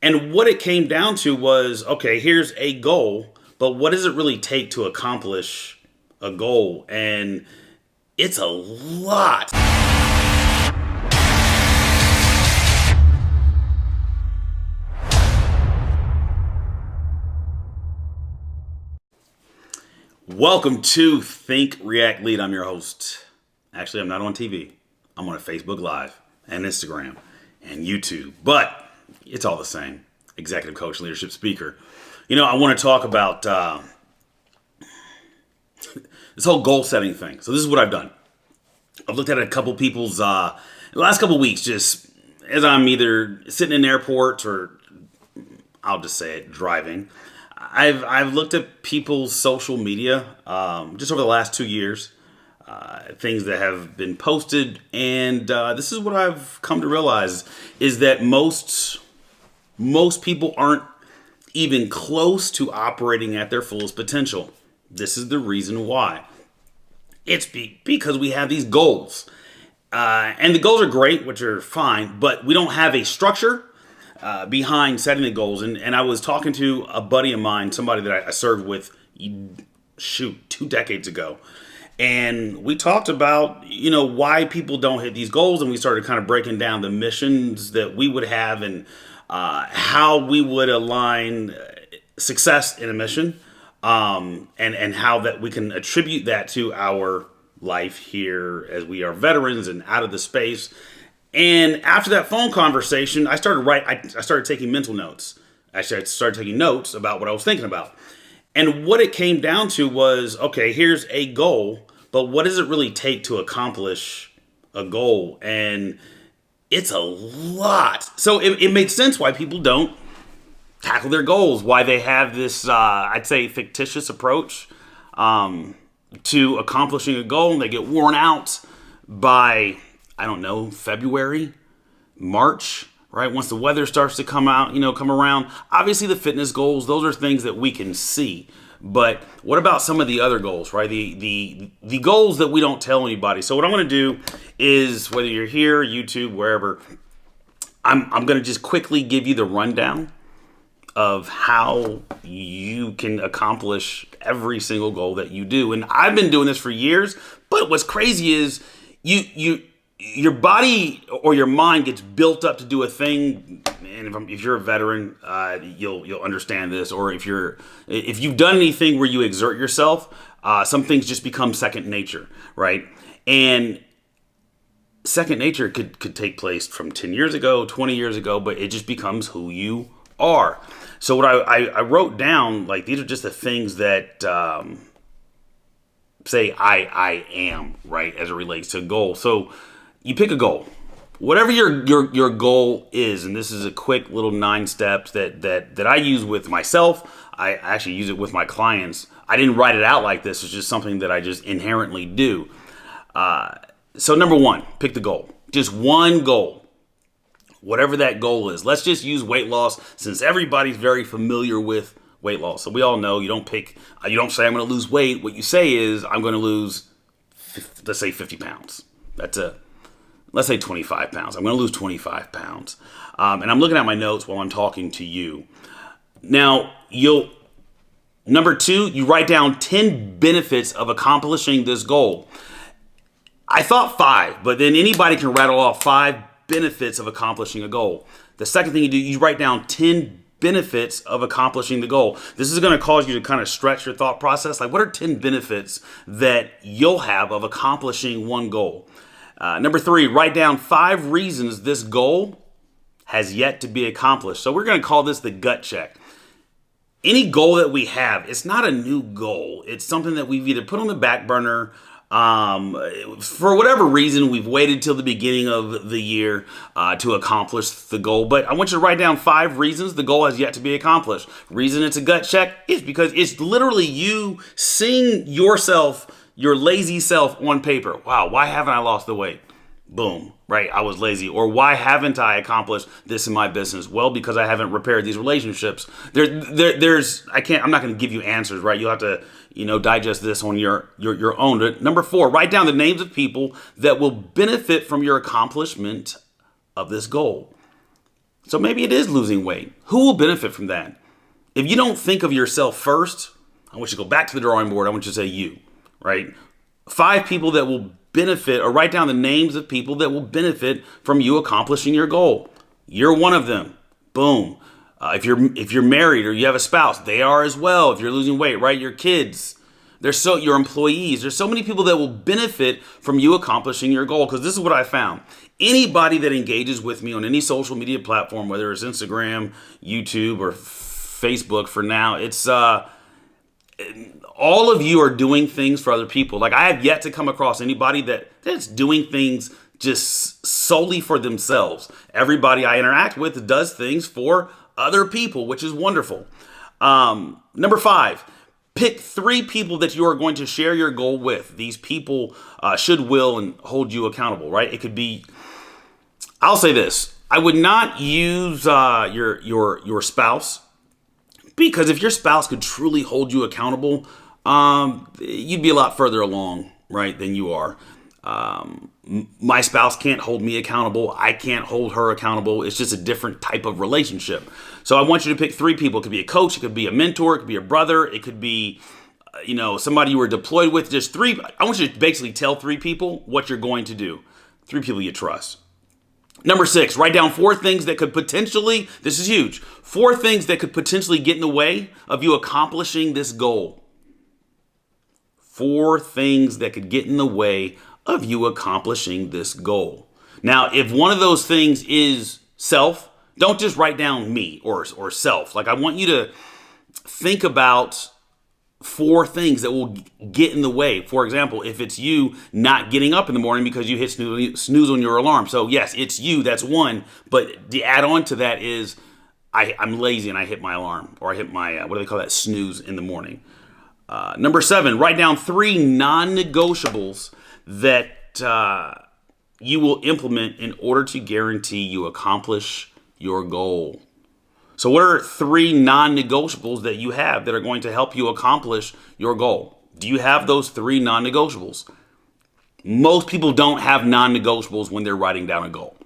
And what it came down to was, okay, here's a goal, but what does it really take to accomplish a goal? And it's a lot. Welcome to Think, React, Lead. I'm your host. Actually, I'm not on TV. I'm on a Facebook Live and Instagram and YouTube, but it's all the same. Executive coach, leadership speaker. I want to talk about this whole goal setting thing. So this is what I've done. I've looked at a couple people's the last couple weeks, just as I'm either sitting in airports or I'll just say it, driving. I've looked at people's social media just over the last 2 years, things that have been posted, and this is what I've come to realize is that most people aren't even close to operating at their fullest potential. This is the reason why. It's because we have these goals, and the goals are great, which are fine, but we don't have a structure behind setting the goals. And I was talking to a buddy of mine, somebody that I served with, 2 decades ago. And we talked about, why people don't hit these goals. And we started kind of breaking down the missions that we would have and how we would align success in a mission and how that we can attribute that to our life here as we are veterans and out of the space. And after that phone conversation, I started taking mental notes. I started taking notes about what I was thinking about. And what it came down to was, okay, here's a goal, but what does it really take to accomplish a goal? And it's a lot. So it makes sense why people don't tackle their goals, why they have this, I'd say, fictitious approach to accomplishing a goal, and they get worn out by, February, March, right? Once the weather starts to come around. Obviously the fitness goals, those are things that we can see. But what about some of the other goals, right? The goals that we don't tell anybody. So what I'm going to do is, whether you're here, YouTube, wherever, I'm going to just quickly give you the rundown of how you can accomplish every single goal that you do. And I've been doing this for years, but what's crazy is your body or your mind gets built up to do a thing, and if you're a veteran, you'll understand this. Or if you've done anything where you exert yourself, some things just become second nature, right? And second nature could take place from 10 years ago, 20 years ago, but it just becomes who you are. So what I wrote down, these are just the things that say I am, right, as it relates to a goal. So you pick a goal, whatever your goal is, and this is a quick little 9 steps that I use with myself. I actually use it with my clients. I didn't write it out like this. It's just something that I just inherently do. So number 1, pick the goal. Just one goal, whatever that goal is. Let's just use weight loss, since everybody's very familiar with weight loss. So we all know you don't say I'm going to lose weight. What you say is I'm going to lose, let's say 50 pounds. Let's say 25 pounds. I'm going to lose 25 pounds. And I'm looking at my notes while I'm talking to you. Now, number 2, you write down 10 benefits of accomplishing this goal. I thought 5, but then anybody can rattle off 5 benefits of accomplishing a goal. The second thing you do, you write down 10 benefits of accomplishing the goal. This is going to cause you to kind of stretch your thought process. What are 10 benefits that you'll have of accomplishing one goal? Number 3, write down 5 reasons this goal has yet to be accomplished. So we're going to call this the gut check. Any goal that we have, it's not a new goal. It's something that we've either put on the back burner. For whatever reason, we've waited till the beginning of the year to accomplish the goal. But I want you to write down 5 reasons the goal has yet to be accomplished. Reason it's a gut check is because it's literally you seeing yourself, your lazy self, on paper. Wow, why haven't I lost the weight? Boom, right? I was lazy. Or why haven't I accomplished this in my business? Well, because I haven't repaired these relationships. I'm not going to give you answers, right? You'll have to, digest this on your own. But number 4, write down the names of people that will benefit from your accomplishment of this goal. So maybe it is losing weight. Who will benefit from that? If you don't think of yourself first, I want you to go back to the drawing board. I want you to say you, right? 5 people that will benefit, or write down the names of people that will benefit from you accomplishing your goal. You're one of them. Boom. If you're married or you have a spouse, they are as well. If you're losing weight, right? Your kids, your employees. There's so many people that will benefit from you accomplishing your goal. Because this is what I found. Anybody that engages with me on any social media platform, whether it's Instagram, YouTube, or Facebook for now, it's all of you are doing things for other people. Like, I have yet to come across anybody that's doing things just solely for themselves. Everybody I interact with does things for other people, which is wonderful. Number 5, pick 3 people that you are going to share your goal with. These people will, and hold you accountable, right? It could be, I'll say this. I would not use your spouse, because if your spouse could truly hold you accountable, you'd be a lot further along, right, than you are. My spouse can't hold me accountable. I can't hold her accountable. It's just a different type of relationship. So I want you to pick 3 people. It could be a coach. It could be a mentor. It could be a brother. It could be, somebody you were deployed with. Just 3. I want you to basically tell 3 people what you're going to do. 3 people you trust. Number 6, write down 4 things that could potentially, this is huge, 4 things that could potentially get in the way of you accomplishing this goal. 4 things that could get in the way of you accomplishing this goal. Now, if one of those things is self, don't just write down me or self. Like, I want you to think about 4 things that will get in the way. For example, if it's you not getting up in the morning because you hit snooze on your alarm. So yes, it's you, that's one. But the add on to that is I'm lazy and I hit my alarm, or I hit my, what do they call that, snooze in the morning. Number 7, write down 3 non-negotiables that you will implement in order to guarantee you accomplish your goal. So what are 3 non-negotiables that you have that are going to help you accomplish your goal? Do you have those 3 non-negotiables? Most people don't have non-negotiables when they're writing down a goal.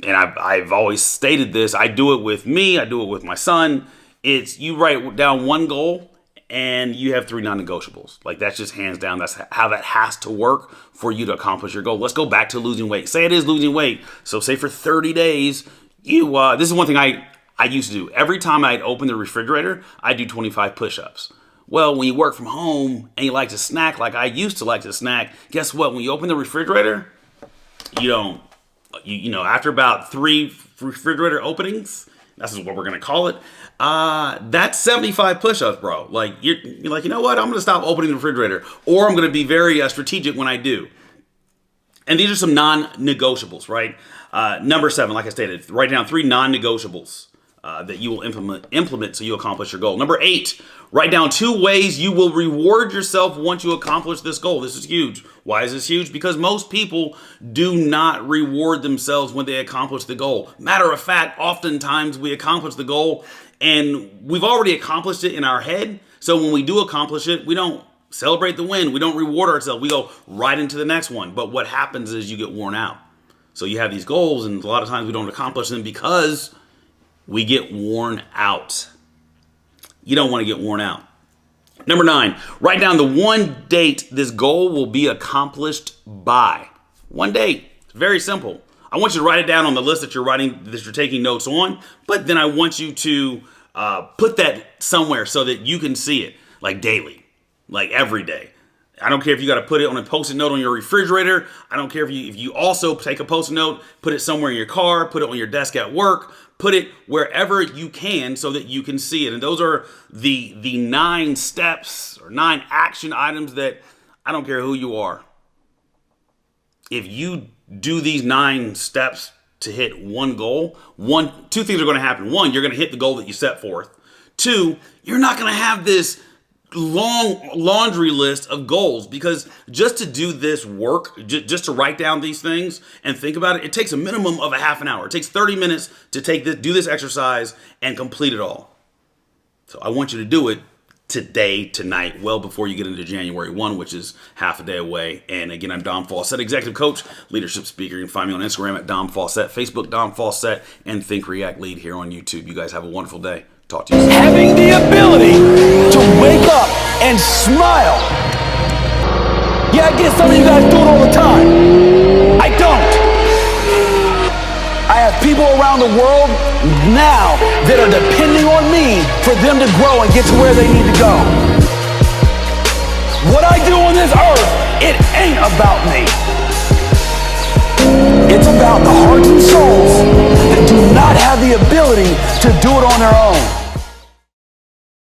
And I've always stated this. I do it with me. I do it with my son. It's you write down one goal and you have 3 non-negotiables. Like, that's just hands down. That's how that has to work for you to accomplish your goal. Let's go back to losing weight. Say it is losing weight. So say for 30 days, this is one thing I used to do. Every time I'd open the refrigerator, I'd do 25 push-ups. Well, when you work from home and you like to snack like I used to like to snack, guess what? When you open the refrigerator, after about 3 refrigerator openings, that's what we're going to call it, that's 75 push-ups, bro. Like, you're like, you know what? I'm going to stop opening the refrigerator, or I'm going to be very strategic when I do. And these are some non-negotiables, right? Number 7, like I stated, write down 3 non-negotiables that you will implement so you accomplish your goal. Number 8, write down 2 ways you will reward yourself once you accomplish this goal. This is huge. Why is this huge? Because most people do not reward themselves when they accomplish the goal. Matter of fact, oftentimes we accomplish the goal and we've already accomplished it in our head. So when we do accomplish it, we don't celebrate the win. We don't reward ourselves. We go right into the next one. But what happens is you get worn out. So you have these goals and a lot of times we don't accomplish them because we get worn out. You don't want to get worn out. Number 9, write down the one date this goal will be accomplished by. One date. It's very simple. I want you to write it down on the list that you're taking notes on, but then I want you to put that somewhere so that you can see it, like daily, like every day. I don't care if you got to put it on a Post-it note on your refrigerator. I don't care if you also take a Post-it note, put it somewhere in your car, put it on your desk at work, put it wherever you can so that you can see it. And those are the 9 steps or 9 action items that I don't care who you are. If you do these 9 steps to hit one goal, 2 things are going to happen. 1, you're going to hit the goal that you set forth. 2, you're not going to have this long laundry list of goals, because just to do this work, just to write down these things and think about it, it takes a minimum of a half an hour. It takes 30 minutes to do this exercise and complete it all. So I want you to do it today, tonight, well before you get into January 1, which is half a day away. And again, I'm Dom Faussette, executive coach, leadership speaker. You can find me on Instagram at Dom Faussette, Facebook Dom Faussette, and Think React Lead here on YouTube. You guys have a wonderful day. Talk to you soon. Having the ability to wake up and smile. Yeah, I get some of you guys do it all the time. I don't. I have people around the world now that are depending on me for them to grow and get to where they need to go. What I do on this earth, it ain't about me. It's about the hearts and souls that do not have the ability to do it on their own.